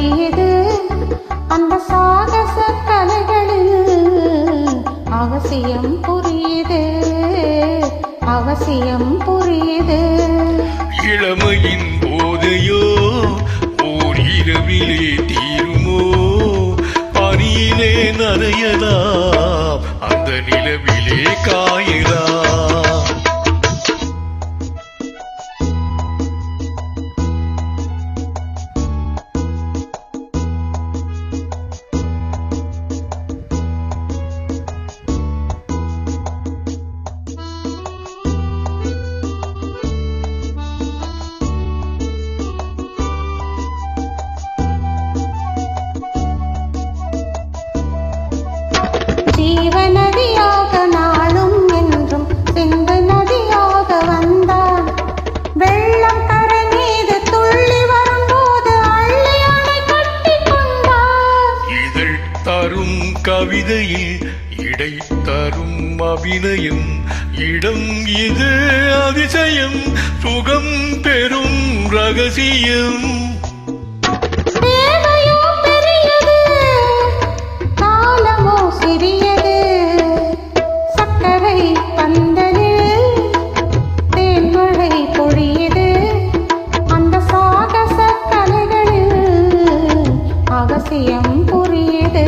புரியுது அந்த சாகச கலைகளில் அவசியம் புரியுது அவசியம் புரியுது. இளமையின் போதையோ ஓர் இரவிலே தீருமோ பனியிலே நனையலாம் அந்த நிலவிலே காயலாம். ஜீவநதியாக நாளும் என்றும் சிந்து நதியாக வந்தான். வெள்ளம் கரை மீது துள்ளி வரும்போது அள்ளி அணை கட்டி கொண்டார். இதழ் தரும் கவிதையில் இடை தரும் அபிநயம் இடம் இது அதிசயம் சுகம் பெறும் ரகசியம். அவசியம் புரியுது.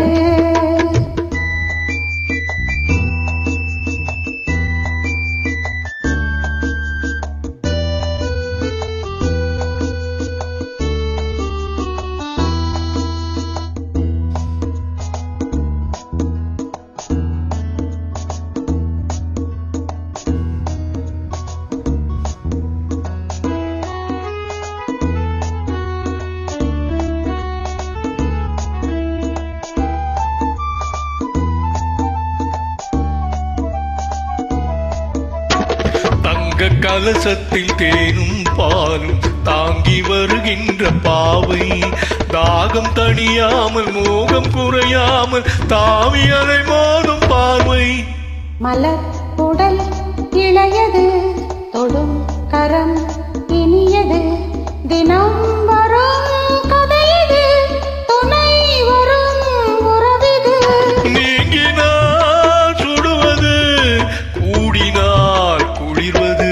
கலசத்தில் தேனும் பாலும் தாங்கி வருகின்ற பாவை தாகம் தணியாமல் மோகம் குறையாமல் தாவி அலை மோதும் பார்வை. மலர் உடல் இளையது தொடும் கரம் இனியது தினம் வரும் கதையது துணை வரும் உறவிது. நீங்கினால் சுடுவது கூடினால் குளிர்வது.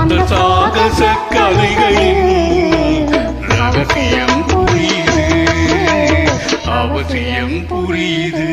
அந்த சாகச கலைகளின் ரகசியம் புரியுது அவசியம் புரியுது.